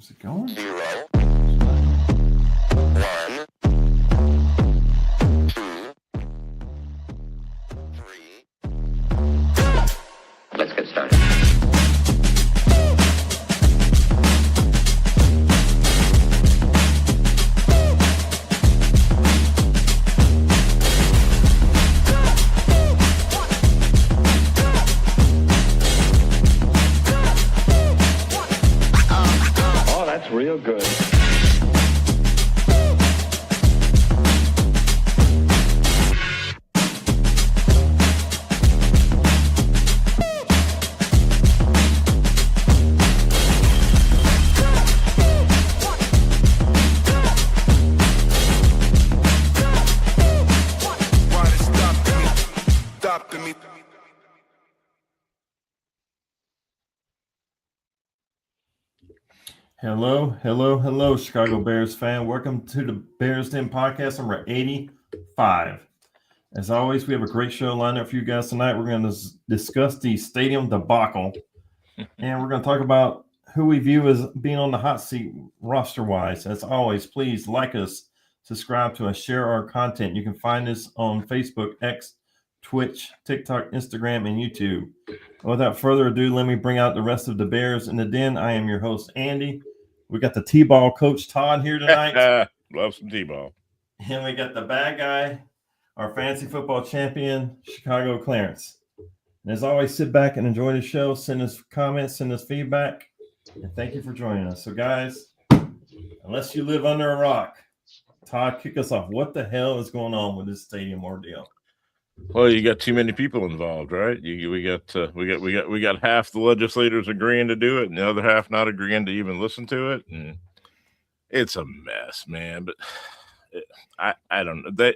Is it going? 0, 1, 2, 3. Let's get started. Oh, that's real good. Hello, Chicago Bears fan. Welcome to the Bears Den podcast number 85. As always, we have a great show lined up for you guys tonight. We're going to discuss the stadium debacle, and we're going to talk about who we view as being on the hot seat roster-wise. As always, please like us, subscribe to us, share our content. You can find us on Facebook, X, Twitch, TikTok, Instagram, and YouTube. Without further ado, let me bring out the rest of the Bears in the Den. I am your host, Andy. We got the T-ball coach, Todd, here tonight. Love some T-ball. And we got the bad guy, our fantasy football champion, Chicago Clarence. And as always, sit back and enjoy the show. Send us comments, send us feedback. And thank you for joining us. So, guys, unless you live under a rock, Todd, kick us off. What the hell is going on with this stadium ordeal? Well, you got too many people involved, right? We got half the legislators agreeing to do it, and the other half not agreeing to even listen to it, and it's a mess, man. But I don't know.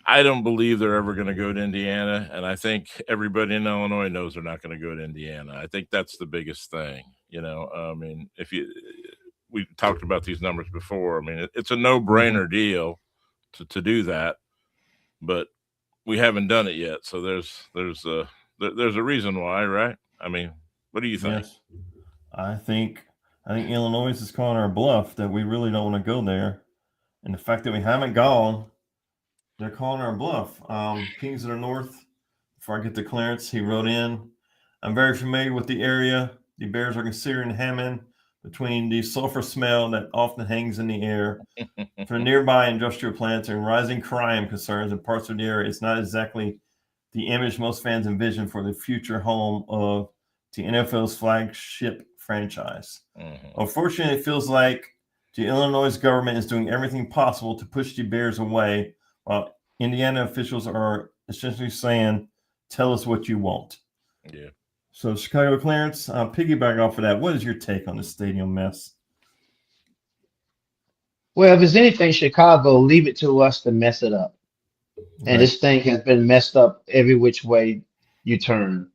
I don't believe they're ever going to go to Indiana, and I think everybody in Illinois knows they're not going to go to Indiana. I think that's the biggest thing. I mean, we talked about these numbers before. I mean, it's a no-brainer deal to do that, but we haven't done it yet, so there's a reason why, right? I mean, what do you think? Yes. I think Illinois is calling our bluff that we really don't want to go there, and the fact that we haven't gone, they're calling our bluff. Kings of the North. Before I get to Clarence, he wrote in, "I'm very familiar with the area. The Bears are considering Hammond between the sulfur smell that often hangs in the air for nearby industrial plants and rising crime concerns in parts of the area. It's not exactly the image most fans envision for the future home of the NFL's flagship franchise. Mm-hmm. Unfortunately, it feels like the Illinois government is doing everything possible to push the Bears away, while Indiana officials are essentially saying, 'Tell us what you want.'" Yeah. So, Chicago Clarence, piggyback off of that, what is your take on the stadium mess? Well, if it's anything, Chicago, leave it to us to mess it up. And Right. this thing has been messed up every which way you turn.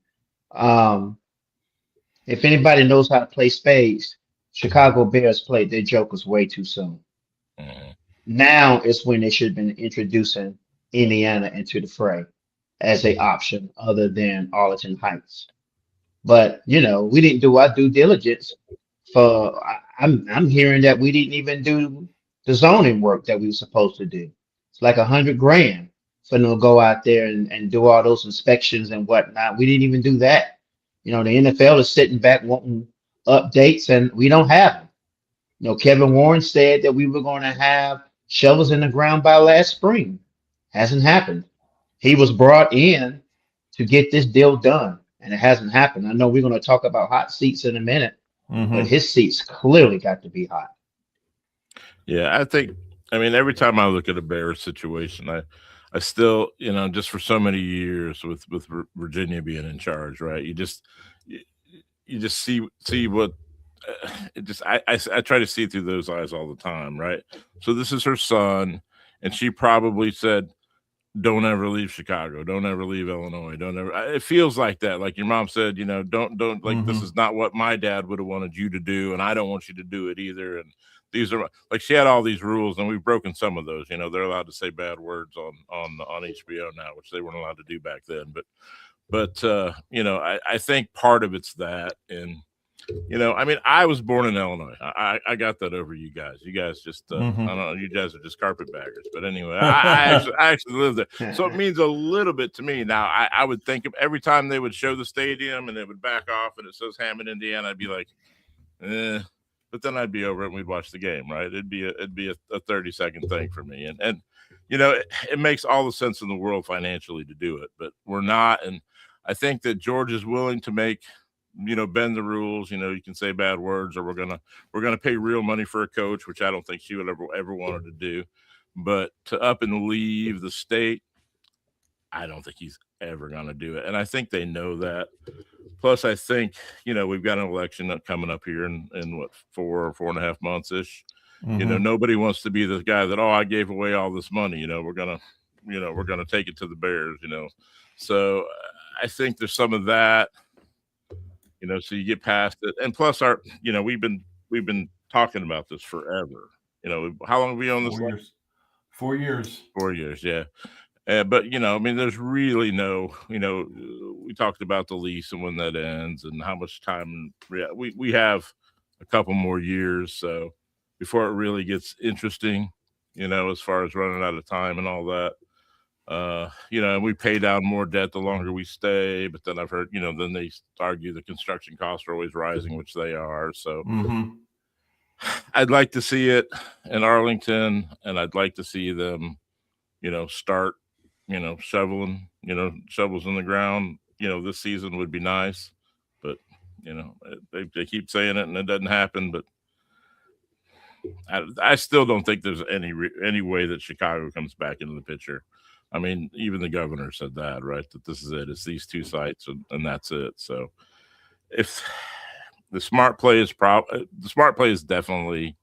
If anybody knows how to play spades, Chicago Bears played their jokers way too soon. Mm-hmm. Now is when they should have been introducing Indiana into the fray as a option other than Arlington Heights. But we didn't do our due diligence. I'm hearing that we didn't even do the zoning work that we were supposed to do. It's like $100,000 for them to go out there and do all those inspections and whatnot. We didn't even do that. The NFL is sitting back wanting updates, and we don't have them. Kevin Warren said that we were going to have shovels in the ground by last spring. Hasn't happened. He was brought in to get this deal done, and it hasn't happened. I know we're going to talk about hot seats in a minute, but his seats clearly got to be hot. Yeah, I mean, every time I look at a Bears situation, I still, just for so many years with Virginia being in charge, right? You just see what I try to see through those eyes all the time, right? So this is her son, and she probably said, "Don't ever leave Chicago. Don't ever leave Illinois. Don't ever." It feels like that. Like your mom said, don't like, this is not what my dad would have wanted you to do, and I don't want you to do it either. And these are like, she had all these rules, and we've broken some of those. They're allowed to say bad words on HBO now, which they weren't allowed to do back then. But I think part of it's that, and I mean, I was born in Illinois. I got that over you guys. You guys just, I don't know, you guys are just carpetbaggers. But anyway, I actually lived there. So it means a little bit to me. Now, I would think of every time they would show the stadium and they would back off and it says Hammond, Indiana, I'd be like, but then I'd be over it and we'd watch the game, right? It'd be a 30-second thing for me. And it makes all the sense in the world financially to do it, but we're not. And I think that George is willing to make, bend the rules. You can say bad words, or we're gonna pay real money for a coach, which I don't think she would ever wanted to do. But to up and leave the state, I don't think he's ever gonna do it. And I think they know that. Plus, I think we've got an election coming up here in what 4.5 months ish. Nobody wants to be the guy that I gave away all this money. We're gonna take it to the Bears. So I think there's some of that. So you get past it, and plus we've been talking about this forever. How long have we owned this? 4 years. 4 years. 4 years, yeah. But I mean, there's really no. We talked about the lease and when that ends, and how much time. We have a couple more years, so before it really gets interesting. As far as running out of time and all that. And we pay down more debt the longer we stay, but then I've heard, then they argue the construction costs are always rising, which they are. So I'd like to see it in Arlington, and I'd like to see them, start, shoveling, shovels in the ground, this season would be nice, but, they keep saying it and it doesn't happen, but I still don't think there's any way that Chicago comes back into the picture. I mean, even the governor said that, right? That this is it. It's these two sites, and that's it. So, if the smart play is definitely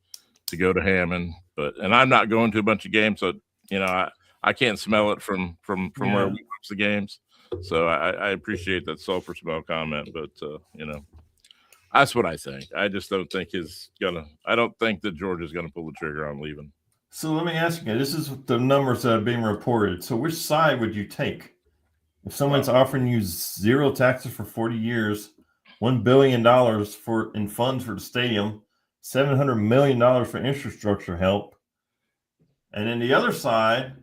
to go to Hammond, and I'm not going to a bunch of games, so I can't smell it from where we watch the games. So I appreciate that sulfur smell comment, but that's what I think. I just don't think I don't think that George is gonna pull the trigger on leaving. So let me ask you, this is the numbers that are being reported. So which side would you take? If someone's offering you zero taxes for 40 years, $1 billion in funds for the stadium, $700 million for infrastructure help, and then the other side,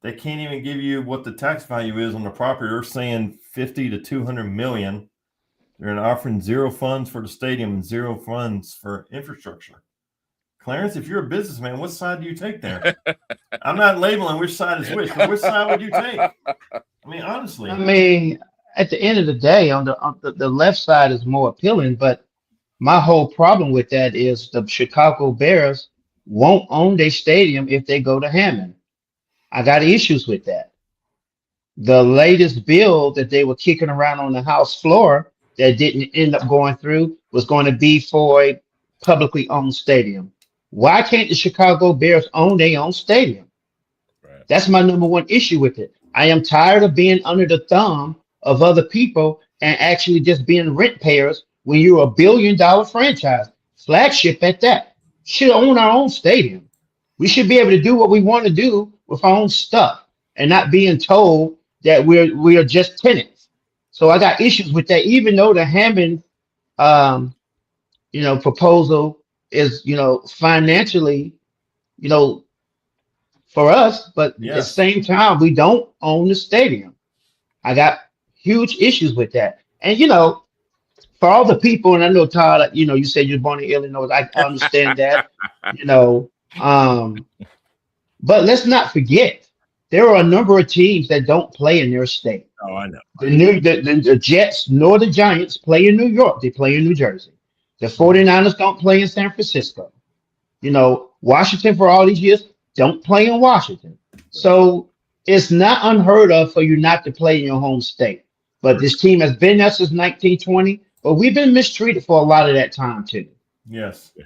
they can't even give you what the tax value is on the property. They're saying 50 to 200 million. They're offering zero funds for the stadium and zero funds for infrastructure. Clarence, if you're a businessman, what side do you take there? I'm not labeling which side is which, but which side would you take? I mean, honestly. I mean, at the end of the day, on the left side is more appealing, but my whole problem with that is the Chicago Bears won't own their stadium if they go to Hammond. I got issues with that. The latest bill that they were kicking around on the House floor that didn't end up going through was going to be for a publicly owned stadium. Why can't the Chicago Bears own their own stadium? Right. That's my number one issue with it. I am tired of being under the thumb of other people and actually just being rent payers when you're $1 billion franchise, flagship at that. Should own our own stadium. We should be able to do what we want to do with our own stuff and not being told that we are just tenants. So I got issues with that, even though the Hammond proposal is, financially, for us, but at the same time, we don't own the stadium. I got huge issues with that. And, for all the people, and I know, Todd, you said you're born in Illinois. I understand that, but let's not forget, there are a number of teams that don't play in their state. Oh, I know. The Jets nor the Giants play in New York. They play in New Jersey. The 49ers don't play in San Francisco. Washington for all these years don't play in Washington. So it's not unheard of for you not to play in your home state. But this team has been there since 1920, but we've been mistreated for a lot of that time too. Yes. Yeah.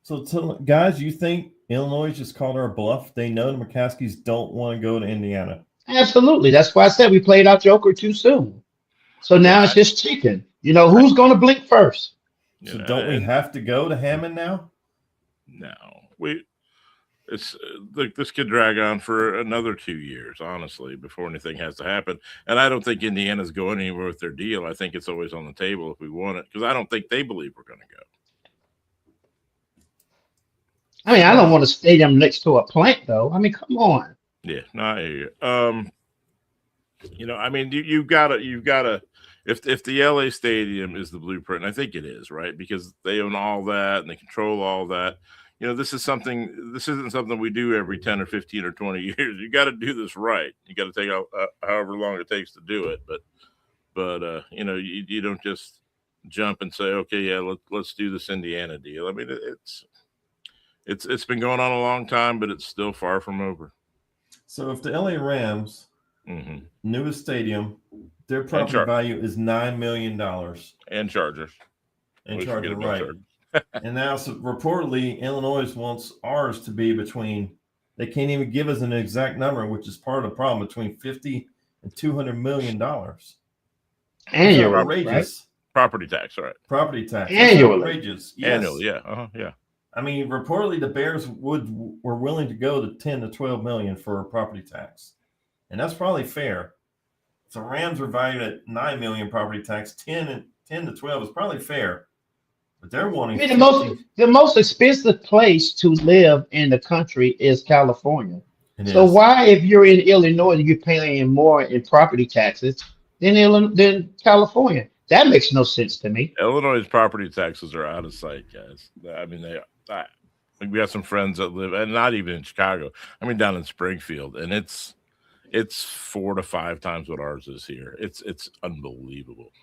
So guys, you think Illinois just called our bluff? They know the McCaskies don't want to go to Indiana. Absolutely. That's why I said we played our Joker too soon. So now it's just chicken. Who's going to blink first? So don't we have to go to Hammond now? No. it's look, this could drag on for another 2 years, honestly, before anything has to happen. And I don't think Indiana's going anywhere with their deal. I think it's always on the table if we want it, because I don't think they believe we're going to go. I mean, I don't want a stadium next to a plant, though. I mean, come on. Yeah, no, I hear you. I mean, you've got to. If the LA stadium is the blueprint, and I think it is, right? Because they own all that and they control all that. This isn't something we do every 10 or 15 or 20 years. You got to do this right. You got to take out however long it takes to do it. But you don't just jump and say, okay, yeah, let's do this Indiana deal. I mean, it's been going on a long time, but it's still far from over. So if the LA Rams newest stadium, their property value is $9 million. And Chargers. And Chargers, right. And now, so reportedly, Illinois wants ours to be between, they can't even give us an exact number, which is part of the problem, between $50 and $200 million. Annually, outrageous. Right? Property tax, right? Property tax. Annually. Outrageous. Yes. Annually, yeah. Yeah. I mean, reportedly, the Bears were willing to go to 10 to 12 million for a property tax. And that's probably fair. So Rams are valued at 9 million property tax, 10 to 12 is probably fair. But they're wanting the most expensive place to live in the country is California. So why, if you're in Illinois, you're paying more in property taxes than California? That makes no sense to me. Illinois' property taxes are out of sight, guys. I mean, we have some friends that live, and not even in Chicago. I mean, down in Springfield, and it's 4 to 5 times what ours is here. It's unbelievable.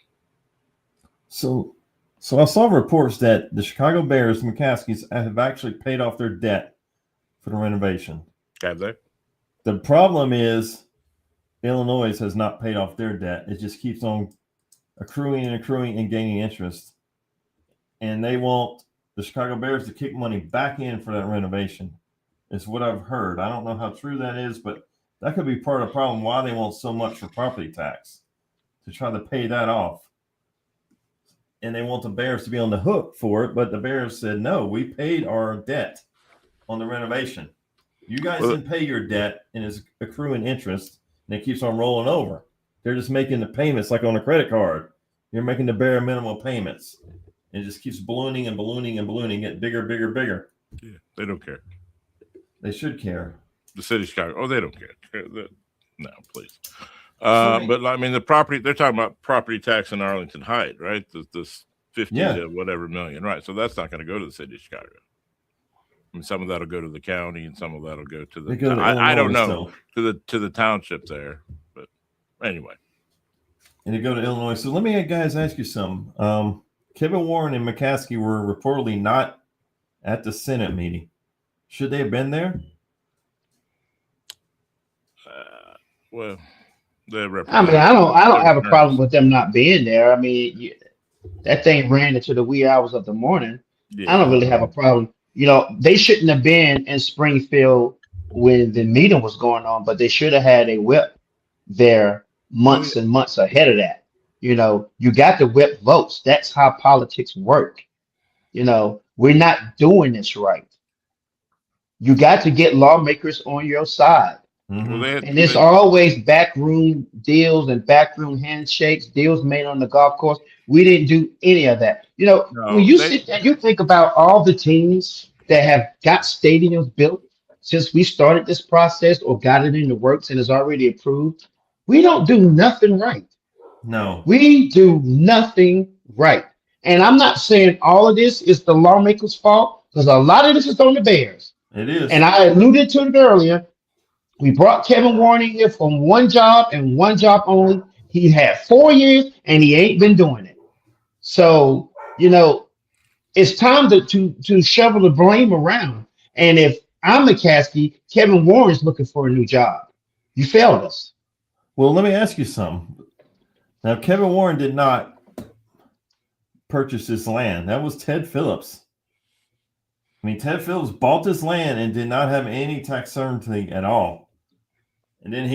So I saw reports that the Chicago Bears, McCaskies, have actually paid off their debt for the renovation. Have they? The problem is Illinois has not paid off their debt. It just keeps on accruing and gaining interest. And they want the Chicago Bears to kick money back in for that renovation. Is what I've heard. I don't know how true that is, but that could be part of the problem why they want so much for property tax, to try to pay that off. And they want the Bears to be on the hook for it, but the Bears said, no, we paid our debt on the renovation. You guys didn't pay your debt, and it's accruing interest, and it keeps on rolling over. They're just making the payments like on a credit card. You're making the bare minimum payments. It just keeps ballooning and ballooning and ballooning, get bigger, bigger, bigger. Yeah, they don't care. They should care. The city of Chicago, they don't care. No, please. But I mean, the property, they're talking about property tax in Arlington Heights, right? This 50 to whatever million, right? So that's not going to go to the city of Chicago. I mean, some of that'll go to the county, and some of that'll go to the. I don't know to the township there, but anyway. And to go to Illinois. So let me, guys, ask you something. Kevin Warren and McCaskey were reportedly not at the Senate meeting. Should they have been there? Well, I mean, I don't have a problem with them not being there. I mean, that thing ran into the wee hours of the morning. Yeah. I don't really have a problem. They shouldn't have been in Springfield when the meeting was going on, but they should have had a whip there months and months ahead of that. You got to whip votes. That's how politics work. We're not doing this right. You got to get lawmakers on your side. Mm-hmm. And it's always backroom deals and backroom handshakes, deals made on the golf course. We didn't do any of that. When you sit there, you think about all the teams that have got stadiums built since we started this process or got it in the works and is already approved. We don't do nothing right. No. We do nothing right. And I'm not saying all of this is the lawmakers' fault, because a lot of this is on the Bears. It is. And I alluded to it earlier. We brought Kevin Warren in here from one job and one job only. He had 4 years and he ain't been doing it. So, it's time to shovel the blame around. And if I'm McCaskey, Kevin Warren's looking for a new job. You failed us. Well, let me ask you something. Now, Kevin Warren did not purchase this land. That was Ted Phillips. I mean, Ted Phillips bought this land and did not have any tax certainty at all. And then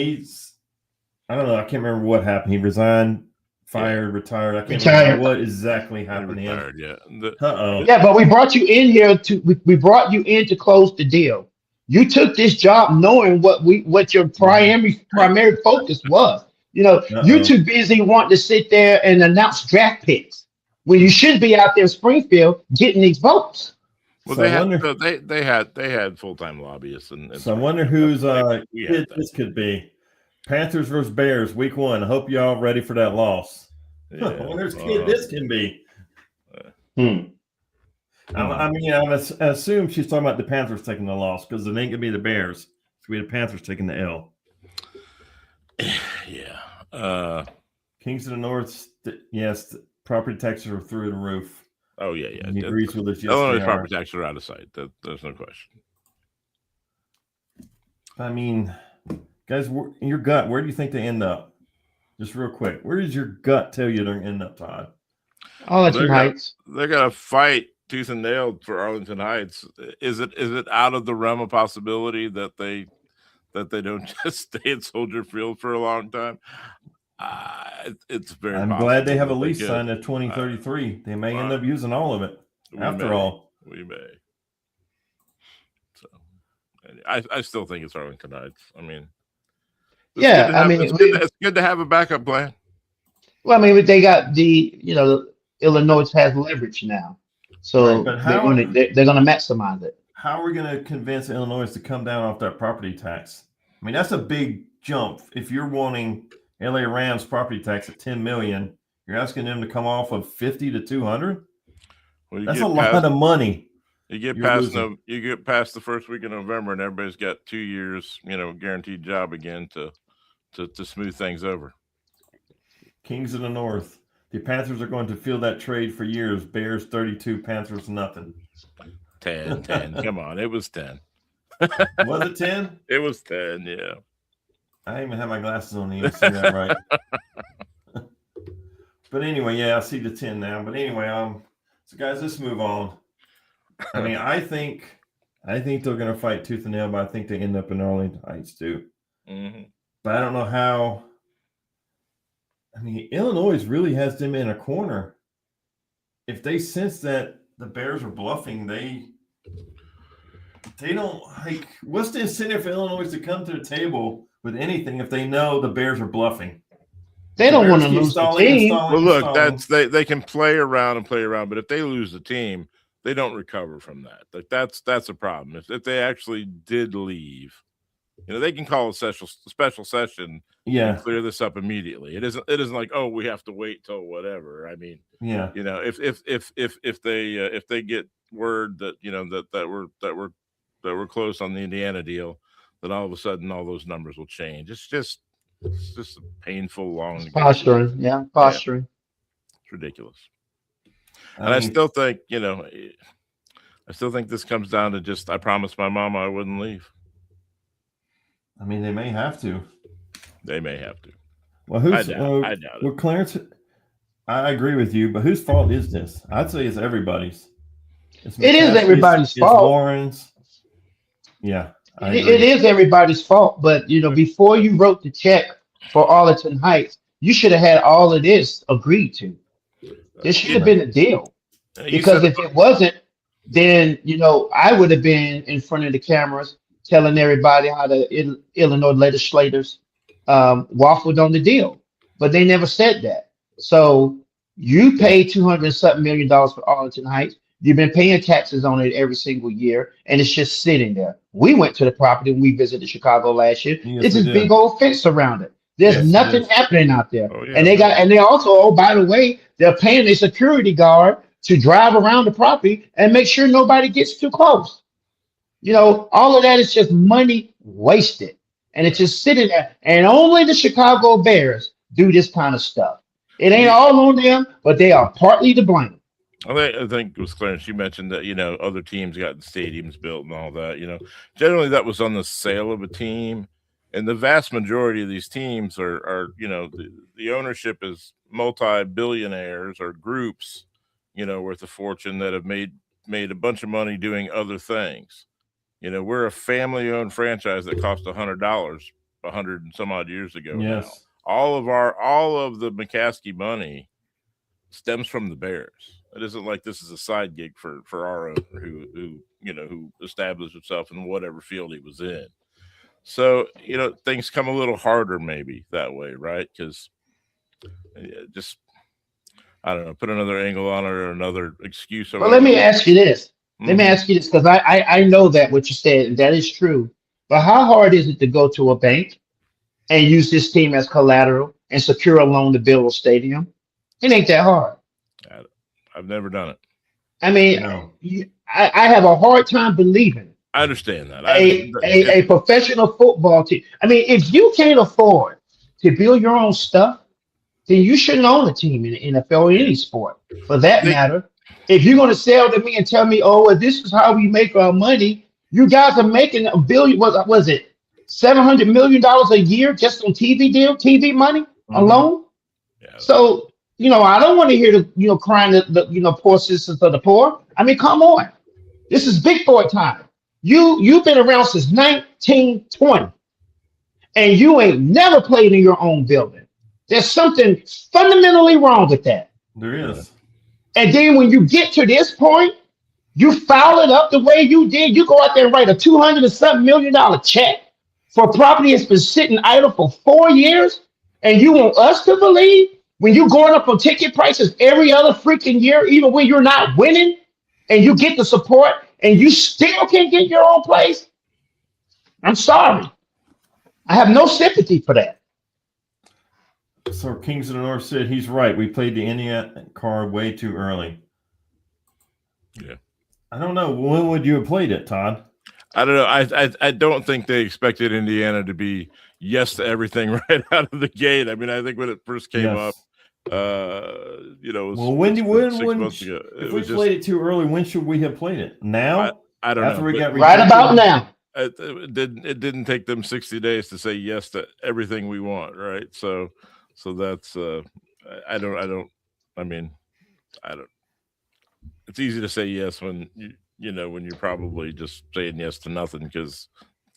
I don't know, I can't remember what happened. He resigned, fired, retired. I can't remember what exactly happened. Retired, Yeah, but we brought you in here we brought you in to close the deal. You took this job knowing what your primary focus was. You know, you're Uh-oh. too busy wanting to sit there and announce draft picks when you should be out there in Springfield getting these votes. Well, So I wonder. they had full time lobbyists and So I wonder whose we had kid that. this could be. Panthers versus Bears, week 1. I hope y'all ready for that loss. Yeah, I wonder whose kid this can be. Hmm. I mean, I assume she's talking about the Panthers taking the loss because it ain't gonna be the Bears. It's gonna be the Panthers taking the L. Yeah. Kings of the North, yes, property taxes are through the roof. Oh yeah. He agrees with us. Yes, Illinois they are. property taxes are out of sight. There's no question. I mean, guys, your gut, where do you think they end up? Just real quick, where does your gut tell you they're gonna end up, Todd? Arlington Heights. They're gonna fight tooth and nail for Arlington Heights. Is it out of the realm of possibility that they don't just stay at Soldier Field for a long time? It's very. I'm glad they have a lease signed at 2033. They may end up using all of it. After all, we may. So, I still think it's Arlington Heights. I mean, it's good to have a backup plan. Well, I mean, they got Illinois has leverage now, so right, they're gonna maximize it. How are we going to convince Illinois to come down off that property tax? I mean, that's a big jump. If you're wanting LA Rams property tax at $10 million, you're asking them to come off of 50 to 200. Well, that's a lot of money. You get past the first week of November, and everybody's got 2 years, guaranteed job again to smooth things over. Kings of the North. The Panthers are going to feel that trade for years. Bears 32, Panthers nothing. 10. Come on, it was 10. Was it 10? It was 10. Yeah. I didn't even have my glasses on to even see that right. But anyway, yeah, I see the 10 now. But anyway, so guys, let's move on. I mean, I think they're going to fight tooth and nail, but I think they end up in Arlington Heights too. Mm-hmm. But I don't know how. I mean, Illinois really has them in a corner. If they sense that the Bears are bluffing, they don't like. What's the incentive for Illinois to come to the table with anything if they know the Bears are bluffing? They don't want to lose the team. Well, look, they can play around, but if they lose the team, they don't recover from that. Like that's a problem. If they actually did leave, they can call a special session and clear this up immediately. It isn't like, oh, we have to wait till whatever. I mean, yeah, if they get word that that we're close on the Indiana deal, then all of a sudden all those numbers will change. It's just a painful long posturing. It's ridiculous. And I still think this comes down to just I promised my mama I wouldn't leave. I mean, they may have to. Well, I doubt it. Well, Clarence, I agree with you, but whose fault is this? I'd say it's everybody's. It is everybody's fault. It's Warren's. Yeah, it is everybody's fault. But before you wrote the check for Arlington Heights, you should have had all of this agreed to. This should have been a deal. Because if it wasn't, then I would have been in front of the cameras telling everybody how the Illinois legislators waffled on the deal, but they never said that. So you paid $200 million for Arlington Heights. You've been paying taxes on it every single year, and it's just sitting there. We went to the property when we visited Chicago last year. It's this big old fence around it. There's nothing happening out there. Oh, yeah. And they also, by the way, they're paying a security guard to drive around the property and make sure nobody gets too close. All of that is just money wasted. And it's just sitting there. And only the Chicago Bears do this kind of stuff. It ain't all on them, but they are partly to blame. I think it was Clarence. You mentioned that, other teams got stadiums built and all that. Generally that was on the sale of a team. And the vast majority of these teams are the ownership is multi-billionaires or groups, worth a fortune that have made a bunch of money doing other things. We're a family-owned franchise that cost $100 100 and some odd years ago. Yes. Now. All of the McCaskey money stems from the Bears. It isn't like this is a side gig for our owner who established himself in whatever field he was in. So things come a little harder maybe that way, right? Because just I don't know, put another angle on it or another excuse or Well, let whatever. me ask you this. Let me Mhm. ask you this because I know that what you said, and that is true. But how hard is it to go to a bank and use this team as collateral and secure a loan to build a stadium? It ain't that hard. I've never done it. I mean, No. I have a hard time believing I understand that. a professional football team. I mean, if you can't afford to build your own stuff, then you shouldn't own a team in the NFL or any sport for that They, matter. If you're going to sell to me and tell me, oh, well, this is how we make our money, you guys are making a billion, was it $700 million a year just on TV money Mhm. alone? yeah, So, I don't want to hear crying the poor sisters of the poor. I mean, come on. This is big boy time. You've been around since 1920 and you ain't never played in your own building. There's something fundamentally wrong with that. There yeah. is. And then when you get to this point, you foul it up the way you did. You go out there and write a $200 and something million check for property that's been sitting idle for 4 years, and you want us to believe when you're going up on ticket prices every other freaking year, even when you're not winning, and you get the support, and you still can't get your own place? I'm sorry. I have no sympathy for that. So Kings of the North said he's right. We played the Indiana card way too early. Yeah. I don't know. When would you have played it, Todd? I don't know. I don't think they expected Indiana to be yes to everything right out of the gate. I mean, I think when it first came up, it was Well, when 6 months ago. if It we was just played it too early, when should we have played it? Now? I don't After know. we But got Right rejected? about now. it didn't take them 60 days to say yes to everything we want, right? So that's I don't. I mean, I don't. It's easy to say yes when when you're probably just saying yes to nothing because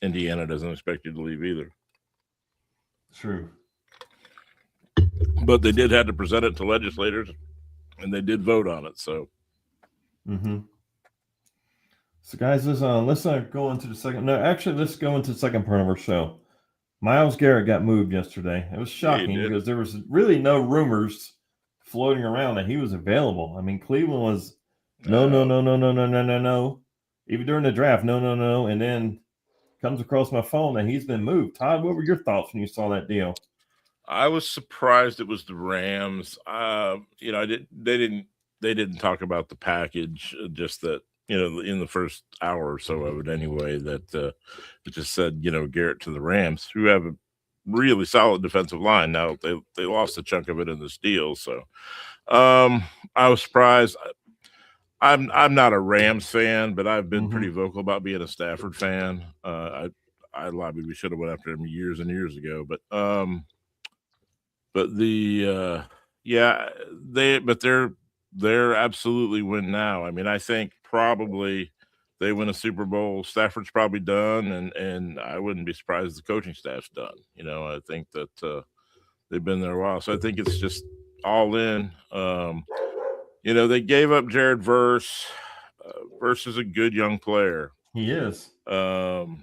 Indiana doesn't expect you to leave either. True. But they did have to present it to legislators, and they did vote on it. So Mm-hmm. So, guys, let's go into the second. No, actually, let's go into the second part of our show. Myles Garrett got moved yesterday. It was shocking because there was really no rumors floating around that he was available. I mean, Cleveland was no. Even during the draft, no. And then comes across my phone that he's been moved. Todd, what were your thoughts when you saw that deal? I was surprised it was the Rams. They didn't talk about the package, just that in the first hour or so of it anyway, that it just said Garrett to the Rams, who have a really solid defensive line. Now they lost a chunk of it in this deal, so I was surprised. I'm not a Rams fan, but I've been pretty vocal about being a Stafford fan. I lobbied we should have went after him years and years ago, but they're absolutely win now. I mean, I think probably they win a Super Bowl. Stafford's probably done, and I wouldn't be surprised if the coaching staff's done. I think that they've been there a while, so I think it's just all in. They gave up Jared Verse. Verse is a good young player. He is. And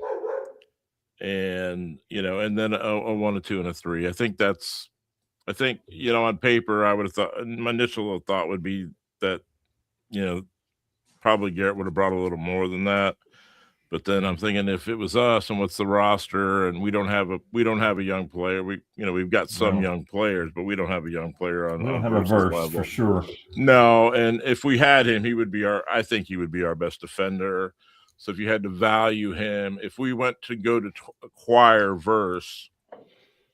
then a 1, a 2, and a 3. I think on paper, I would have thought my initial thought would be that, probably Garrett would have brought a little more than that. But then I'm thinking if it was us and what's the roster, and we don't have a young player. We've got some young players, but we don't have a young player on. We don't on have a Verse's verse level. for sure. No, and if we had him, I think he would be our best defender. So if you had to value him, if we went to go to acquire Verse,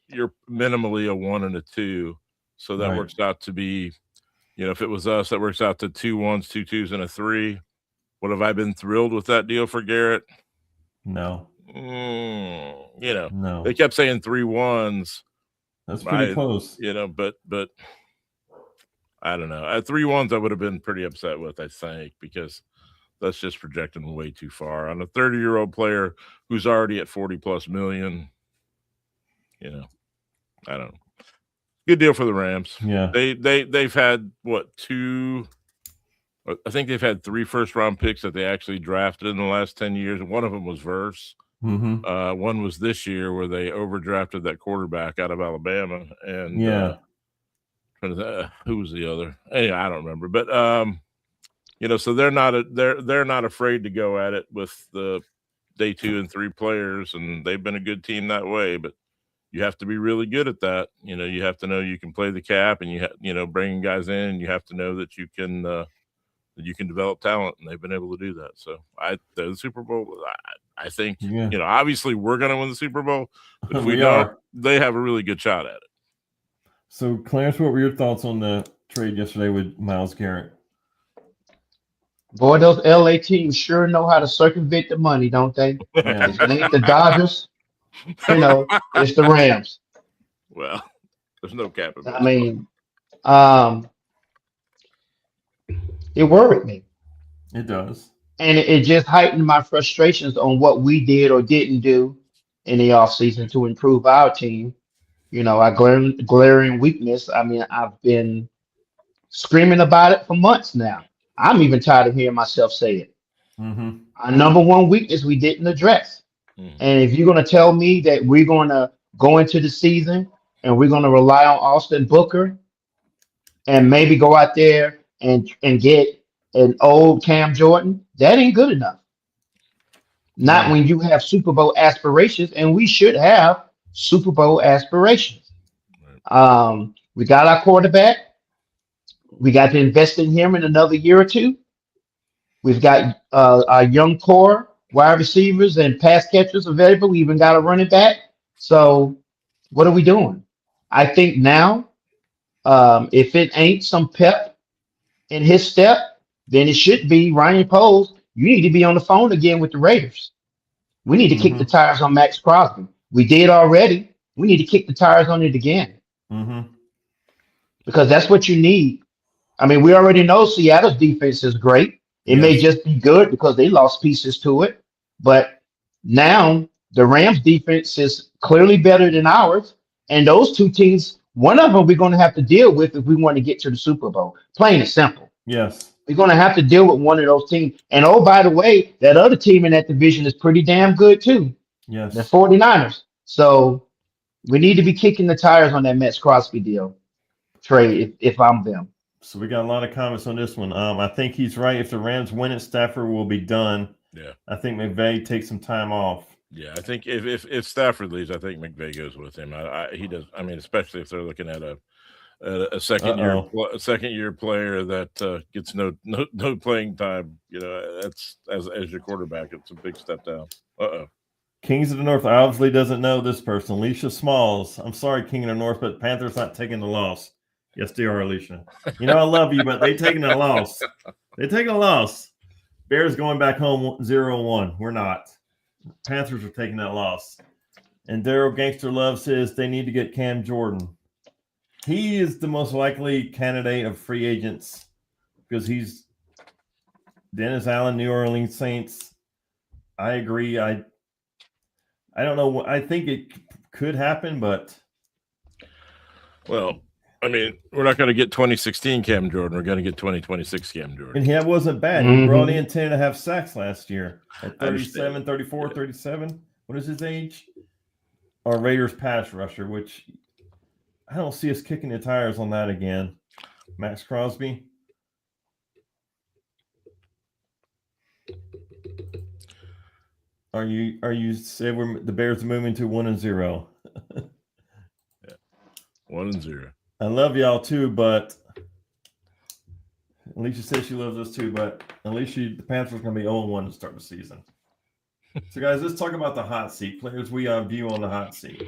you're minimally a 1 and a 2. So that works out to be, if it was us, that works out to 2 1s, 2 2s, and a 3. What have I been thrilled with that deal for Garrett? No. No. They kept saying 3 1s. That's pretty close. But I don't know. At 3 1s, I would have been pretty upset with, I think, because that's just projecting way too far on a 30-year-old player who's already at 40+ million. I don't know. Good deal for the Rams. Yeah. They've had what, two? I think they've had 3 first-round picks that they actually drafted in the last 10 years. One of them was Verse. Mm-hmm. One was this year where they overdrafted that quarterback out of Alabama. And Yeah. who was the other? Anyway, I don't remember. But so they're not afraid to go at it with the day 2 and 3 players, and they've been a good team that way. But you have to be really good at that. You have to know you can play the cap, and bringing guys in, and you have to know that you can develop talent, and they've been able to do that. So the Super Bowl, I think, obviously we're going to win the Super Bowl, but if we don't, they have a really good shot at it. So, Clarence, what were your thoughts on the trade yesterday with Myles Garrett? Boy, those LA teams sure know how to circumvent the money, don't they? Yeah. It ain't the Dodgers, it's the Rams. Well, there's no cap. I mean, it worried me. It does. And it just heightened my frustrations on what we did or didn't do in the offseason to improve our team. Our glaring weakness. I mean, I've been screaming about it for months now. I'm even tired of hearing myself say it. Mm-hmm. Our number one weakness we didn't address. Mm-hmm. And if you're going to tell me that we're going to go into the season and we're going to rely on Austin Booker and maybe go out there and get an old Cam Jordan, that ain't good enough. Not when you have Super Bowl aspirations, and we should have Super Bowl aspirations. We got our quarterback. We got to invest in him in another year or two. We've got our young core, wide receivers, and pass catchers available. We even got a running back. So what are we doing? I think now, if it ain't some pep in his step, then it should be Ryan Poles. You need to be on the phone again with the Raiders. We need to kick the tires on Max Crosby. We did already. We need to kick the tires on it again. Mm-hmm. Because that's what you need. I mean, we already know Seattle's defense is great. It may just be good because they lost pieces to it. But now the Rams defense is clearly better than ours. And those two teams, one of them we're going to have to deal with if we want to get to the Super Bowl. Plain and simple. Yes. We're going to have to deal with one of those teams. And oh, by the way, that other team in that division is pretty damn good too. Yes. The 49ers. So we need to be kicking the tires on that Max Crosby deal trade if I'm them. So we got a lot of comments on this one. I think he's right. If the Rams win it, Stafford will be done. Yeah. I think McVay takes some time off. Yeah, I think if Stafford leaves, I think McVay goes with him. He does. I mean, especially if they're looking at a second year player that gets no playing time. That's as your quarterback, it's a big step down. Kings of the North obviously doesn't know this person. Alicia Smalls. I'm sorry, King of the North, but Panthers not taking the loss. Yes, they are, Alicia. I love you, but they taking a loss. They taking a loss. Bears going back home 0-1. We're not. Panthers are taking that loss. And Daryl Gangster Love says they need to get Cam Jordan. He is the most likely candidate of free agents because he's Dennis Allen, New Orleans Saints. I agree. I don't know. I think it could happen, but well, I mean, we're not going to get 2016 Cam Jordan. We're going to get 2026 Cam Jordan. And that wasn't bad. He brought in 10.5 sacks last year at 37, 34, 37. What is his age? Our Raiders pass rusher, which I don't see us kicking the tires on that again. Max Crosby. Are you say the Bears are moving to 1-0? Yeah. 1-0. I love y'all too, but Alicia says she loves us too, but Alicia, the Panthers are going to be 0-1 to start the season. So, guys, let's talk about the hot seat. Players we view on the hot seat.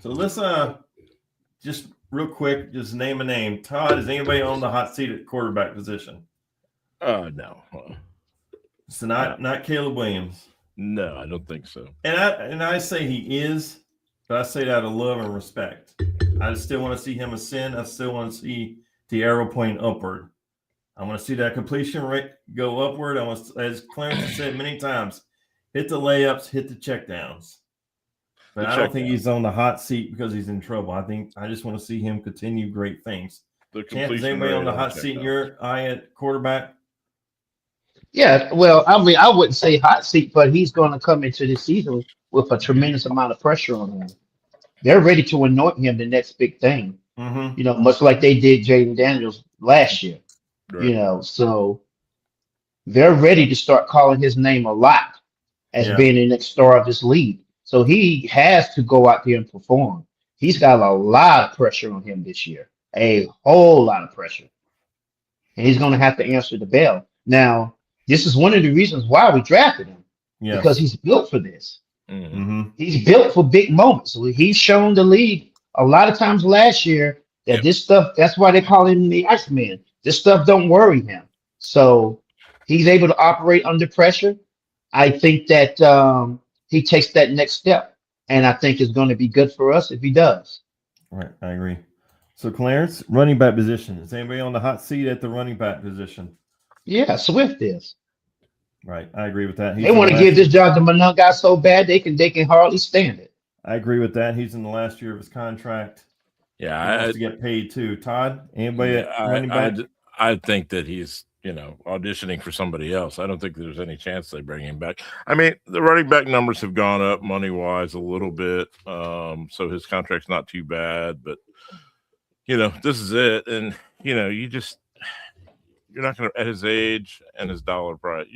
So, let's just real quick, just name a name. Todd, is anybody on the hot seat at quarterback position? No. So, not Caleb Williams. No, I don't think so. And I say he is, but I say that out of love and respect. I still want to see him ascend. I still want to see the arrow pointing upward. I want to see that completion rate go upward. I want, as Clarence has said many times, hit the layups, hit the checkdowns. But I don't think he's on the hot seat because he's in trouble. I just want to see him continue great things. The Champ, is completion anybody rate on the on hot check seat in downs. your eye at quarterback? Yeah, well, I mean, I wouldn't say hot seat, but he's going to come into this season with a tremendous amount of pressure on him. They're ready to anoint him the next big thing, Mm-hmm. much like they did Jaden Daniels last year, Right. so they're ready to start calling his name a lot as Yeah. being the next star of this league. So he has to go out there and perform. He's got a lot of pressure on him this year, a whole lot of pressure. And he's going to have to answer the bell. Now, this is one of the reasons why we drafted him, because Yes. he's built for this. Mhm. Mm-hmm. He's built for big moments. So he's shown the league a lot of times last year that Yep. this stuff, that's why they call him the Iceman. This stuff don't worry him. So he's able to operate under pressure. I think that he takes that next step. And I think it's going to be good for us if he does. Right. I agree. So Clarence, running back position. Is anybody on the hot seat at the running back position? Yeah, Swift is. Right. I agree with that. They want to give this job to Manung guy so bad they can hardly stand it. I agree with that. He's in the last year of his contract. He Yeah, wants to get paid too. Todd, anybody at running back? I think that he's auditioning for somebody else. I don't think there's any chance they bring him back. I mean, the running back numbers have gone up money wise a little bit, so his contract's not too bad. But this is it, and you're not going to, at his age and his dollar price,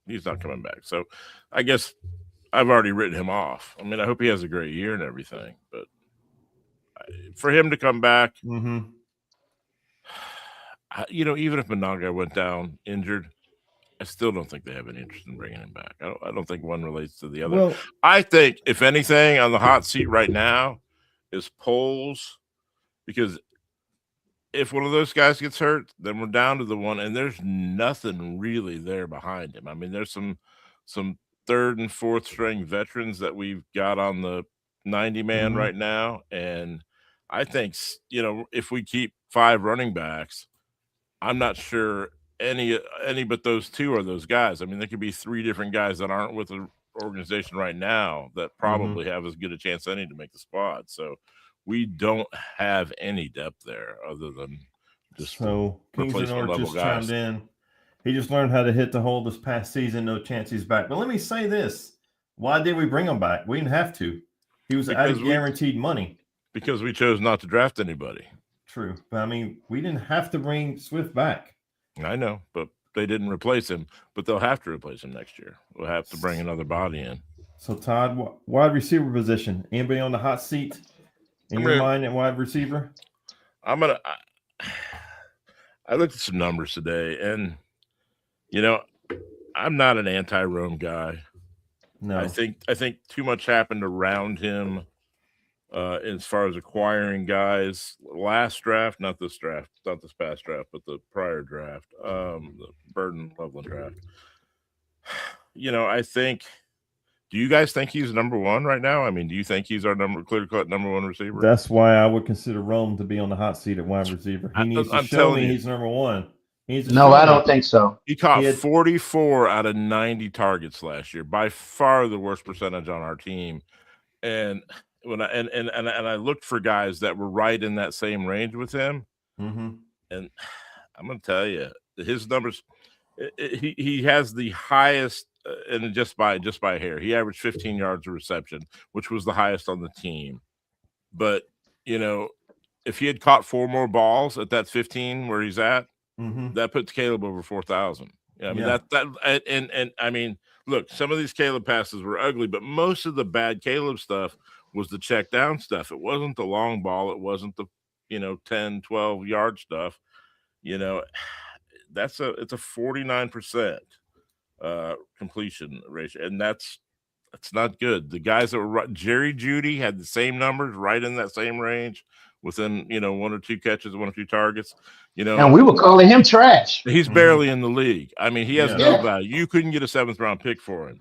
he's not coming back. So I guess I've already written him off. I mean, I hope he has a great year and everything, but for him to come back, Mm-hmm. even if Managa went down injured, I still don't think they have any interest in bringing him back. I don't think one relates to the other. Well, I think, if anything, on the hot seat right now is Poles, because if one of those guys gets hurt, then we're down to the one, and there's nothing really there behind him. I mean, there's some third and fourth string veterans that we've got on the 90-man right now, and I think if we keep 5 running backs, I'm not sure any but those 2 are those guys. I mean, there could be 3 different guys that aren't with the organization right now that probably have as good a chance as any to make the squad. So we don't have any depth there other than just replacement level just guys. chimed in. He just learned how to hit the hole this past season. No chance he's back. But let me say this: why did we bring him back? We didn't have to. He was out of guaranteed money because we chose not to draft anybody. True, but I mean, we didn't have to bring Swift back. I know, but they didn't replace him. But they'll have to replace him next year. We'll have to bring another body in. So Todd, wide receiver position. Anybody on the hot seat in your mind at wide receiver? I looked at some numbers today, and I'm not an anti-Rome guy. No, I think too much happened around him as far as acquiring guys. Last draft, not this past draft, but the prior draft, the Burden Loveland draft. I think. Do you guys think he's number 1 right now? I mean, do you think he's our clear-cut number 1 receiver? That's why I would consider Rome to be on the hot seat at wide receiver. He needs to show me he's number 1. No, I don't think so. He caught 44 out of 90 targets last year, by far the worst percentage on our team. And when I looked for guys that were right in that same range with him, and I'm going to tell you, his numbers. He has the highest, and just by a hair. He averaged 15 yards of reception, which was the highest on the team. But if he had caught 4 more balls at that 15 where he's at, that puts Caleb over 4,000. I mean and I mean, look, some of these Caleb passes were ugly, but most of the bad Caleb stuff was the check down stuff. It wasn't the long ball. It wasn't the 10, 12 yard stuff. It's a 49% completion ratio, and that's not good. The guys that were Jerry Jeudy had the same numbers, right in that same range, within 1 or 2 catches, 1 or 2 targets. And we were calling him trash. He's barely in the league. I mean, he has no Yeah. value. You couldn't get a 7th round pick for him.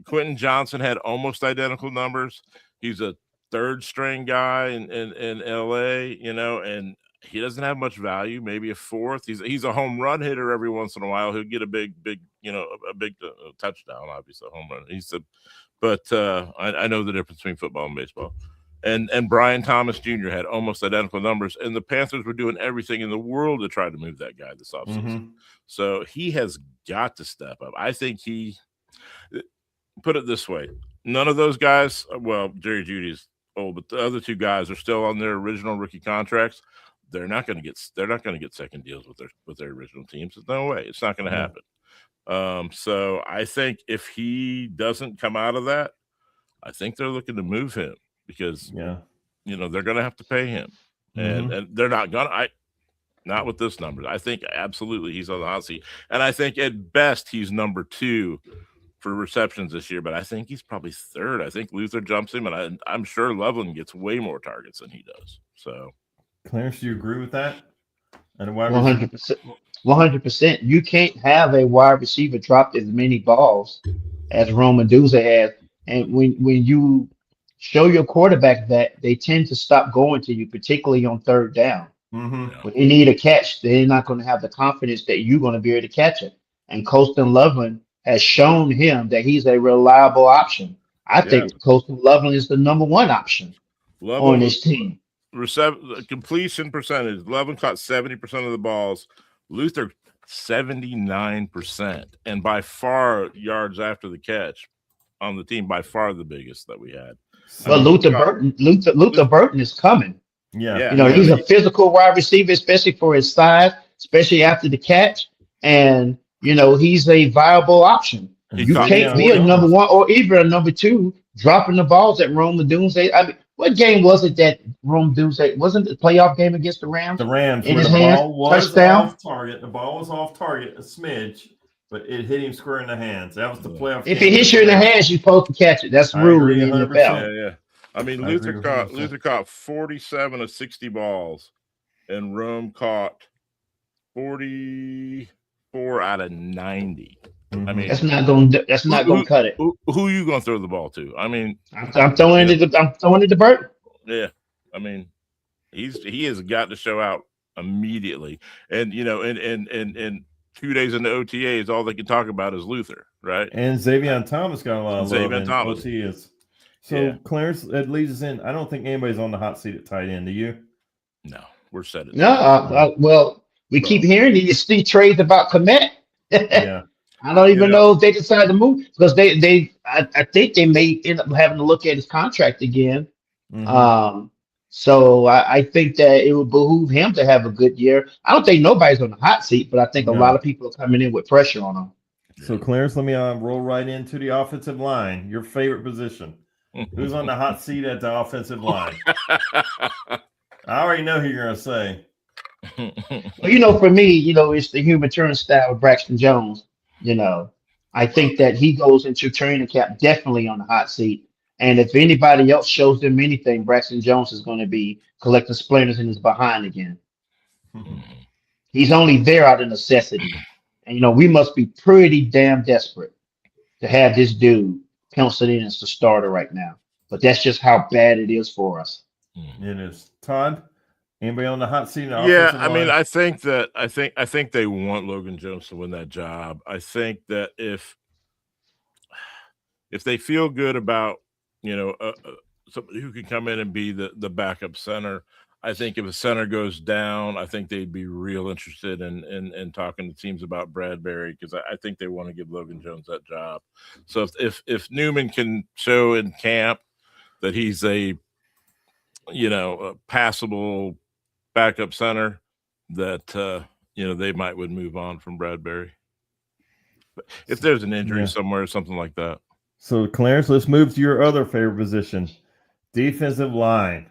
Quentin Johnson had almost identical numbers. He's a 3rd string guy in LA, and he doesn't have much value. Maybe a 4th. He's a home run hitter every once in a while. He'll get a big touchdown. Obviously, a home run. but I know the difference between football and baseball. And Brian Thomas Jr. had almost identical numbers, and the Panthers were doing everything in the world to try to move that guy this offseason. Mm-hmm. So he has got to step up. I think put it this way, none of those guys, well, Jerry Judy's old, but the other two guys are still on their original rookie contracts. They're not going to get second deals with their original teams. There's no way. It's not going to happen. So I think if he doesn't come out of that, I think they're looking to move him because they're going to have to pay him, and they're not going to. Not with this number. I think absolutely he's on the hot seat, and I think at best he's number 2 for receptions this year, but I think he's probably 3rd. I think Luther jumps him, and I'm sure Loveland gets way more targets than he does. So, Clarence, do you agree with that? And 100%. 100%. You can't have a wide receiver drop as many balls as Roman Duza has, and when you show your quarterback that, they tend to stop going to you, particularly on 3rd down. Mm-hmm. When they need a catch, they're not going to have the confidence that you're going to be able to catch it. And Colston Loveland has shown him that he's a reliable option. I think Colston Loveland is the number 1 option on his team. Completion percentage. Loveland caught 70% of the balls. Luther 79%, and by far yards after the catch on the team, by far the biggest that we had. But Luther Burton is coming. Yeah. He's a physical wide receiver, especially for his size, especially after the catch. And, he's a viable option. You can't be a number 1 or even a number 2 dropping the balls at Rome Dunze. I mean, what game was it that Rome Dunze wasn't the playoff game against the Rams? The Rams, in where his the hands, ball was touchdown. off target. The ball was off target a smidge, but it hit him square in the hands. That was the playoff. If it hits you in the hands, you're supposed to catch it. That's the rule in the NFL. Yeah. I mean, Luther caught 47 of 60 balls, and Rome caught 44 out of 90. Mm-hmm. I mean, that's not going to cut it. Who are you going to throw the ball to? I mean, I'm throwing it to Burton. Yeah, I mean, he has got to show out immediately, and and 2 days into OTAs, all they can talk about is Luther, right? And Xavier Thomas got a lot of love in Thomas. OTAs. So Clarence, that leads us in. I don't think anybody's on the hot seat at tight end. Do you? No, we're set. Well, we keep hearing these trades about Komet. Yeah. I don't even know if they decide to move because I think they may end up having to look at his contract again. Mm-hmm. So I think that it would behoove him to have a good year. I don't think nobody's on the hot seat, but I think a lot of people are coming in with pressure on him. So Clarence, let me roll right into the offensive line. Your favorite position. Who's on the hot seat at the offensive line? I already know who you're going to say. Well, for me, it's the human turnstile with Braxton Jones. I think that he goes into training camp definitely on the hot seat. And if anybody else shows them anything, Braxton Jones is going to be collecting splinters in his behind again. He's only there out of necessity. And, we must be pretty damn desperate to have this dude penciled in as the starter right now. But that's just how bad it is for us. It is. Todd, anybody on the hot seat? Yeah, I mean, I think they want Logan Jones to win that job. I think that if they feel good about somebody who can come in and be the backup center, I think if a center goes down, I think they'd be real interested in talking to teams about Bradbury because I think they want to give Logan Jones that job. So if Newman can show in camp that he's a passable backup center, that they would move on from Bradbury. But if there's an injury somewhere or something like that. So Clarence, let's move to your other favorite position, defensive line.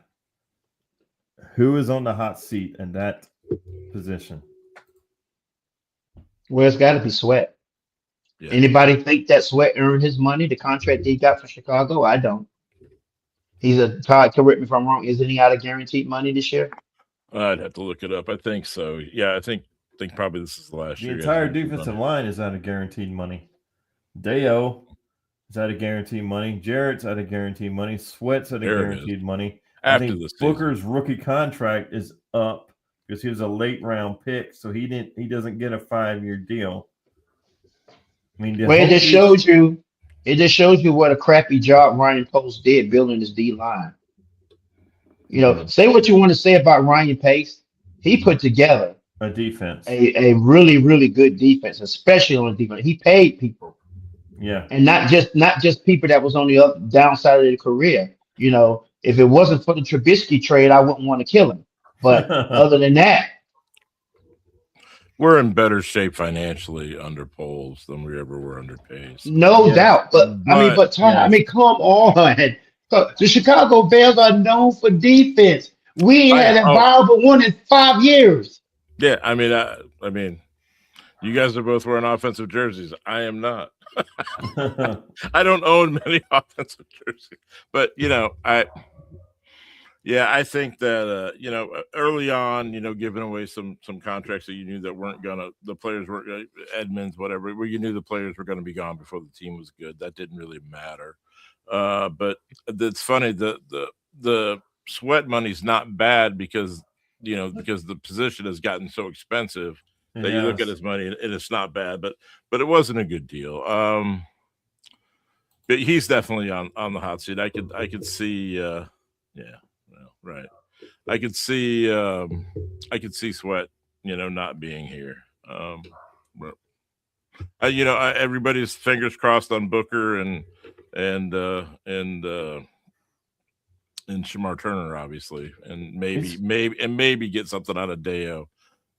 Who is on the hot seat in that position? Well, it's got to be Sweat. Yeah. Anybody think that Sweat earned his money, the contract he got for Chicago? I don't. Todd, correct me if I'm wrong. Isn't he out of guaranteed money this year? I'd have to look it up. I think so. Yeah, I think probably this is the last year. The entire defensive line is out of guaranteed money. Deo is out of guaranteed money. Jarrett's out of guaranteed money. Sweat's out of guaranteed money. I think Booker's rookie contract is up because he was a late round pick, so he doesn't get a 5-year deal. I mean, it It just shows you what a crappy job Ryan Post did building his D line. You know, say what you want to say about Ryan Pace. He put together A defense. a really, really good defense, especially on defense. He paid people. Yeah. And not just people that was on the downside of their career. You know, if it wasn't for the Trubisky trade, I wouldn't want to kill him. But other than that, we're in better shape financially under polls than we ever were under Pace. no doubt. But Tom, come on. The Chicago Bears are known for defense. We ain't had a viable one in 5 years. Yeah, I mean, you guys are both wearing offensive jerseys. I am not. I don't own many offensive jerseys, but I think that early on, giving away some contracts that you knew that weren't the players weren't Edmonds, whatever, where you knew the players were going to be gone before the team was good. That didn't really matter. But it's funny, the Sweat money's not bad because the position has gotten so expensive that you look at his money and it's not bad, but it wasn't a good deal. But he's definitely on the hot seat. I could see right. I could see Sweat, not being here. But everybody's fingers crossed on Booker and Shamar Turner, obviously, and maybe get something out of Deo,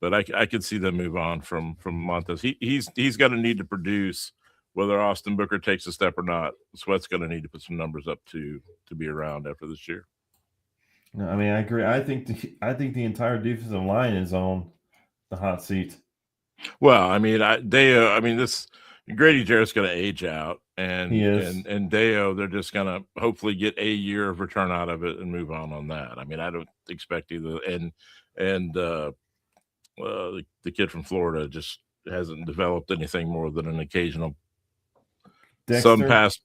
but I could see them move on from Montez. He's going to need to produce, whether Austin Booker takes a step or not. Sweat's going to need to put some numbers up to be around after this year. No, I mean, I agree. I think the entire defensive line is on the hot seat. Well, I mean, Grady Jarrett's going to age out, and Deo, they're just going to hopefully get a year of return out of it and move on that. I mean, I don't expect either. And the kid from Florida just hasn't developed anything more than an occasional some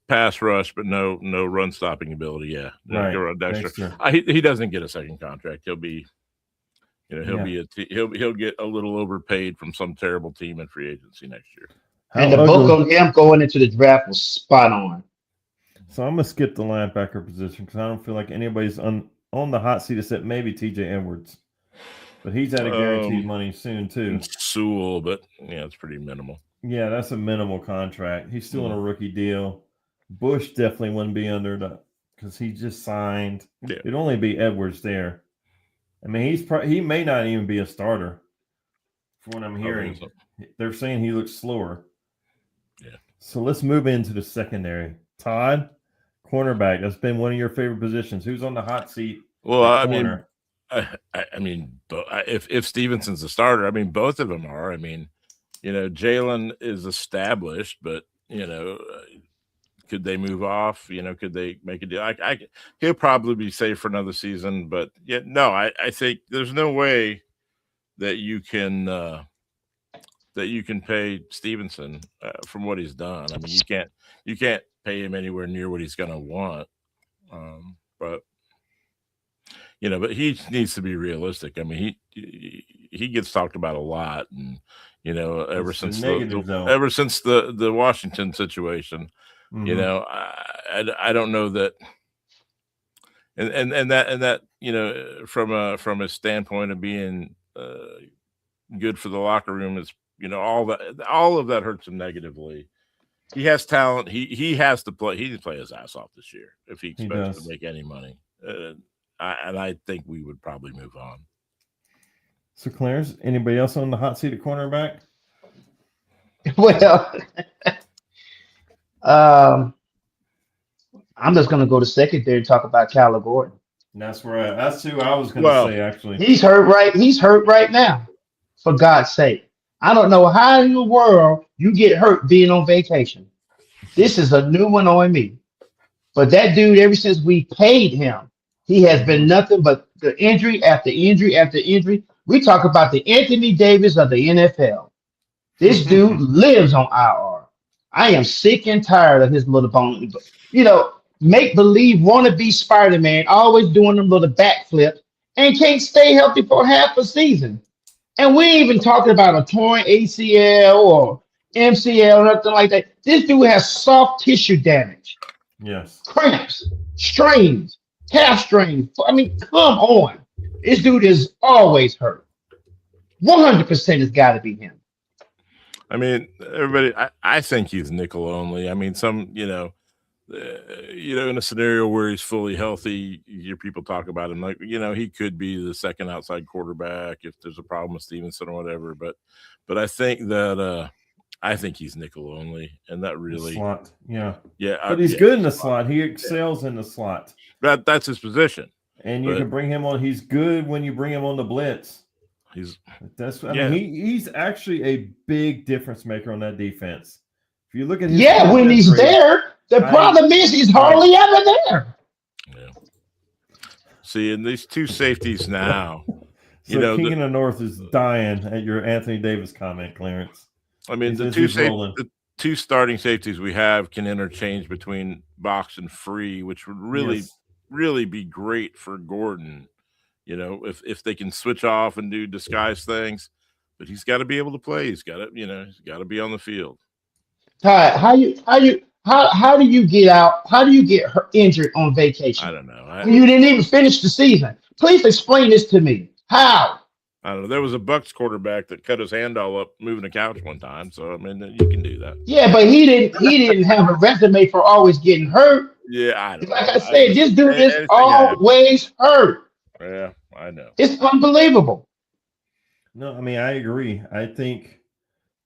pass rush, but no run stopping ability. Yeah, right. Dexter. He doesn't get a second contract. He'll be. He'll get a little overpaid from some terrible team in free agency next year. And the book on him going into the draft was spot on. So I'm gonna skip the linebacker position because I don't feel like anybody's on the hot seat except maybe T.J. Edwards, but he's out of guaranteed money soon too. Sewell, but it's pretty minimal. Yeah, that's a minimal contract. He's still on a rookie deal. Bush definitely wouldn't be under because he just signed. Yeah. It'd only be Edwards there. I mean, he may not even be a starter. From what I'm hearing, they're saying he looks slower. Yeah. So let's move into the secondary. Todd, cornerback. That's been one of your favorite positions. Who's on the hot seat? Well, I mean, if Stevenson's a starter, I mean, both of them are. I mean, Jalen is established, but could they move off? Could they make a deal? He'll probably be safe for another season, but I think there's no way that you can pay Stevenson from what he's done. I mean, you can't pay him anywhere near what he's going to want. But he needs to be realistic. I mean, he gets talked about a lot, and ever since the Washington situation, I don't know that, and that from a standpoint of being good for the locker room is all of that hurts him negatively. He has talent. He has to play. He can play his ass off this year if he expects to make any money. And I think we would probably move on. So, Clarence, anybody else on the hot seat at cornerback? Well, I'm just going to go to secondary and talk about Kyler Gordon. That's right. That's who I was going to say, actually. He's hurt right now, for God's sake. I don't know how in the world you get hurt being on vacation. This is a new one on me. But that dude, ever since we paid him, he has been nothing but the injury after injury after injury. We talk about the Anthony Davis of the NFL. This dude lives on IR. I am sick and tired of his little bone. Make believe, want to be Spider-Man, always doing them little backflips and can't stay healthy for half a season. And we ain't even talking about a torn ACL or MCL, nothing like that. This dude has soft tissue damage, Yes. cramps, strains, calf strains. I mean, come on. This dude is always hurt. 100% has got to be him. I mean, everybody. I think he's nickel only. I mean, in a scenario where he's fully healthy, your people talk about him like, he could be the second outside quarterback if there's a problem with Stevenson or whatever. But I think that I think he's nickel only, and that really slot. Yeah. Yeah, But he's good in the slot. He excels in the slot. That's his position. And you can bring him on. He's good when you bring him on the blitz. I mean, he's actually a big difference maker on that defense. If you look at his when he's there, the problem is he's hardly ever there. Yeah. See, and these two safeties now, so King of the North is dying at your Anthony Davis comment, Clarence. I mean, the two starting safeties we have can interchange between box and free, which would really be great for Gordon. If they can switch off and do disguise things, but he's got to be able to play. He's got to, he's got to be on the field. Todd, how do you get out? How do you get injured on vacation? I don't know. You didn't even finish the season. Please explain this to me. How? I don't know. There was a Bucks quarterback that cut his hand all up moving a couch one time. So I mean, you can do that. Yeah, but he didn't have a resume for always getting hurt. Yeah, I know. Like I said, this dude is always hurt. Yeah, I know. It's unbelievable. No, I mean, I agree. I think,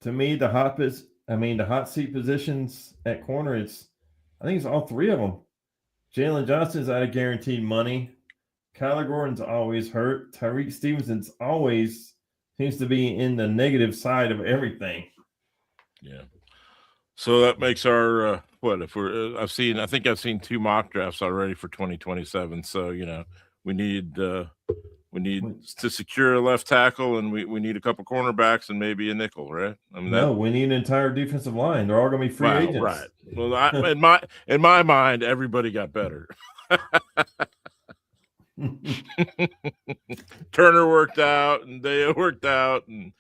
to me, the hot seat positions at corner, I think it's all three of them. Jalen Johnson's out of guaranteed money. Kyler Gordon's always hurt. Tyreek Stevenson's always seems to be in the negative side of everything. Yeah. So that makes our I think I've seen 2 mock drafts already for 2027. So we need to secure a left tackle, and we need a couple cornerbacks and maybe a nickel, right? I mean, we need an entire defensive line. They're all going to be free agents, right? Well, in my mind, everybody got better. Turner worked out, and Deo worked out, and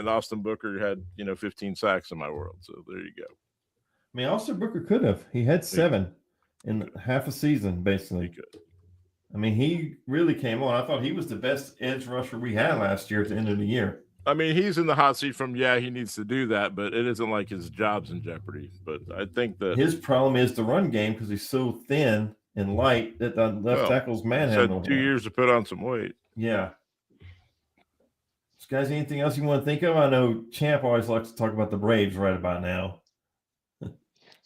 Austin Booker had 15 sacks in my world. So there you go. I mean, Austin Booker could have. He had 7 in half a season, basically. I mean, he really came on. I thought he was the best edge rusher we had last year at the end of the year. I mean, he's in the hot seat he needs to do that, but it isn't like his job's in jeopardy. But I think that his problem is the run game because he's so thin and light that the left tackle's manhandle. 2 years to put on some weight. Yeah. So guys, anything else you want to think of? I know Champ always likes to talk about the Braves right about now.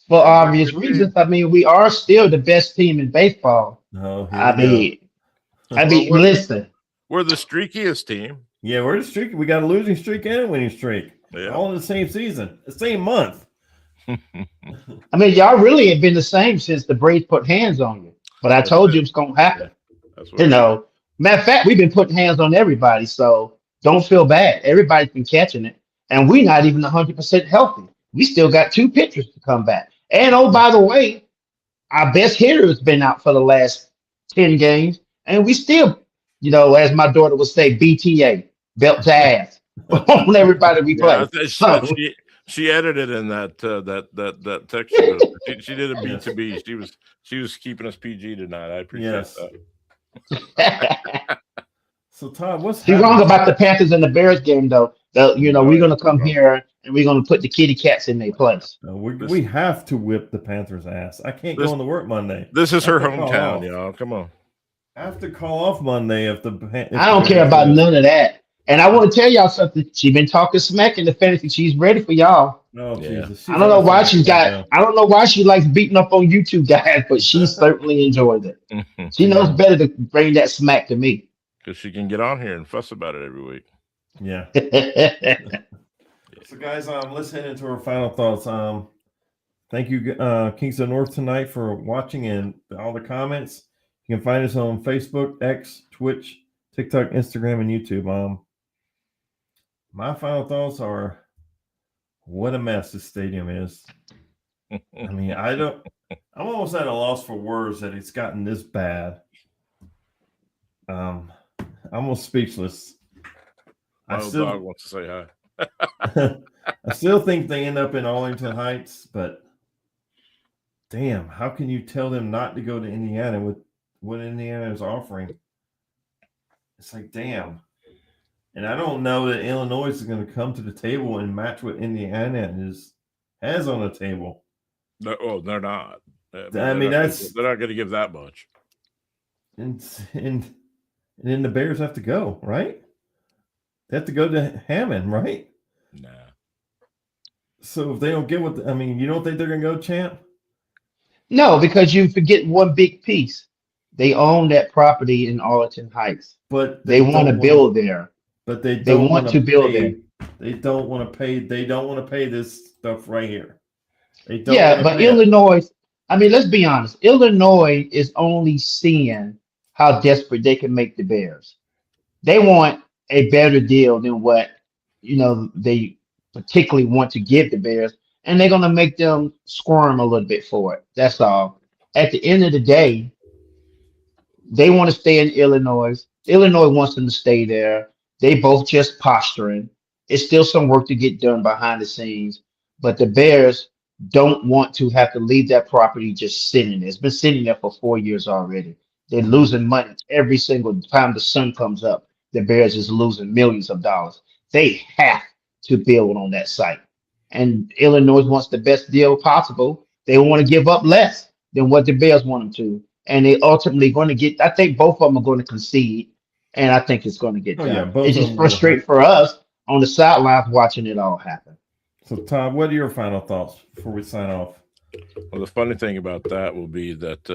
For obvious reasons. I mean, we are still the best team in baseball. No, listen. We're the streakiest team. Yeah, we're the streak. We got a losing streak and a winning streak. Yeah. All in the same season, the same month. I mean, y'all really ain't been the same since the Braves put hands on you. But I told you it's going to happen. Matter of fact, we've been putting hands on everybody, so don't feel bad. Everybody's been catching it, and we're not even 100% healthy. We still got 2 pitchers to come back. And, oh, by the way, our best hitter has been out for the last 10 games, and we still, as my daughter would say, BTA, belt to ass, on everybody we play. She edited in that text. She did a B2B. She was keeping us PG tonight. I appreciate that. So Todd, what's you're wrong about the Panthers and the Bears game though? We're gonna come here and we're gonna put the kitty cats in their place. We have to whip the Panthers' ass. I can't go into work Monday. This is her hometown, y'all. Come on. I have to call off Monday if I don't care about none of that. And I want to tell y'all something. She's been talking smack in the fantasy. She's ready for y'all. Oh, Jesus. I don't know why I don't know why she likes beating up on YouTube guys, but she certainly enjoys it. She knows better to bring that smack to me. Because she can get on here and fuss about it every week. Yeah. So, guys, let's head into our final thoughts. Thank you, Kings of the North, tonight for watching and all the comments. You can find us on Facebook, X, Twitch, TikTok, Instagram, and YouTube. My final thoughts are, what a mess this stadium is. I mean, I'm almost at a loss for words that it's gotten this bad. I'm almost speechless. Dog wants to say hi. I still think they end up in Arlington Heights, but damn, how can you tell them not to go to Indiana with what Indiana is offering? It's like, damn. And I don't know that Illinois is going to come to the table and match what Indiana has on the table. No, they're not. I mean, that's they're not going to give that much. and then the Bears have to go, right? They have to go to Hammond, right? Nah. So if they don't get you don't think they're going to go, champ? No, because you forget one big piece. They own that property in Arlington Heights. But They want to don't build there. But they They don't want to build there. They don't want to pay. They don't want to pay this stuff right here. They don't Yeah, want to but pay it. Illinois, I mean, let's be honest. Illinois is only seeing how desperate they can make the Bears. They want a better deal than what, they particularly want to give the Bears, and they're going to make them squirm a little bit for it. That's all. At the end of the day, they want to stay in Illinois. Illinois wants them to stay there. They both just posturing. It's still some work to get done behind the scenes, but the Bears don't want to have to leave that property just sitting there. It's been sitting there for 4 years already. They're losing money every single time the sun comes up. The Bears is losing millions of dollars. They have to build on that site. And Illinois wants the best deal possible. They want to give up less than what the Bears want them to, and they ultimately going to get. I think both of them are going to concede, and I think it's going to get Oh, done. yeah, both It's of just them will frustrating have- for us on the sidelines watching it all happen. So, Todd, what are your final thoughts before we sign off? Well, the funny thing about that will be that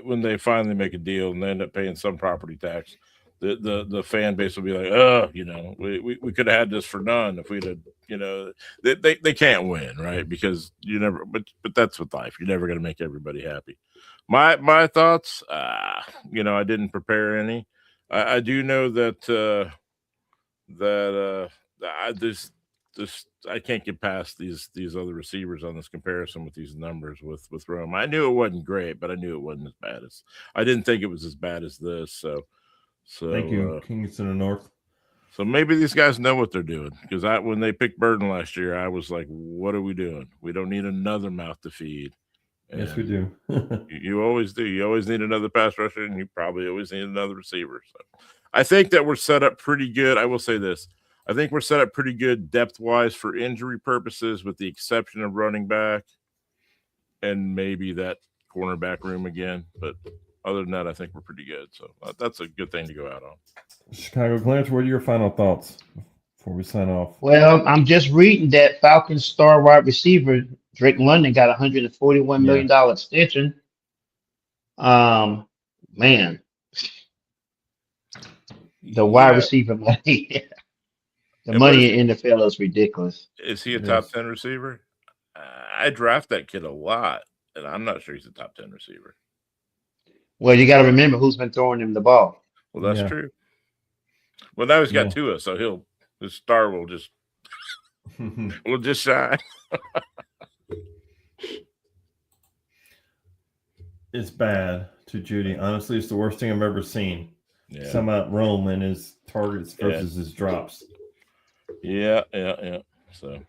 when they finally make a deal and they end up paying some property tax, the fan base will be like, oh, we could have had this for none if we'd have, they can't win, right? Because you never, but that's with life. You're never going to make everybody happy. My thoughts, I didn't prepare any. I do know that I can't get past these other receivers on this comparison with these numbers with Rome. I knew it wasn't great, but I knew it wasn't as bad as I didn't think it was as bad as this. So Thank you, Kings of the North. So maybe these guys know what they're doing, because when they picked Burden last year, I was like, what are we doing? We don't need another mouth to feed. And yes, we do. you always do. You always need another pass rusher, and you probably always need another receiver. So I think that we're set up pretty good. I will say this. I think we're set up pretty good depth-wise for injury purposes, with the exception of running back and maybe that cornerback room again. But other than that, I think we're pretty good. So that's a good thing to go out on. Chicago Clarence, what are your final thoughts before we sign off? Well, I'm just reading that Falcons star wide receiver Drake London got $141 million extension. Man, the wide receiver money. The money in NFL is ridiculous. Is he a top 10 receiver? I draft that kid a lot, and I'm not sure he's a top 10 receiver. Well, you got to remember who's been throwing him the ball. Well, that's true. Well, now he's got Tua, so his star will just shine. It's bad to Judy. Honestly, it's the worst thing I've ever seen. Yeah. Some about Rome and his targets versus his drops. Yeah. So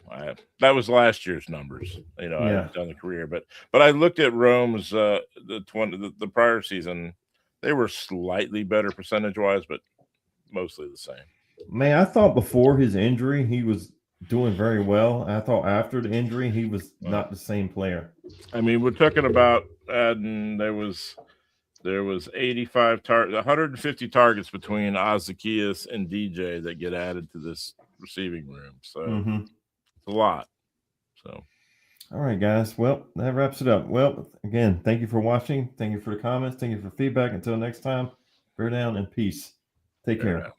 that was last year's numbers. I haven't done the career, but I looked at Rome's the prior season. They were slightly better percentage wise, but mostly the same. Man, I thought before his injury he was doing very well. I thought after the injury he was not the same player. I mean, we're talking about adding there was 85 targets, 150 targets between Zacchaeus and DJ that get added to this receiving room. So it's a lot. So all right, guys. Well, that wraps it up. Well, again, thank you for watching. Thank you for the comments. Thank you for feedback. Until next time, bear down and peace. Take care.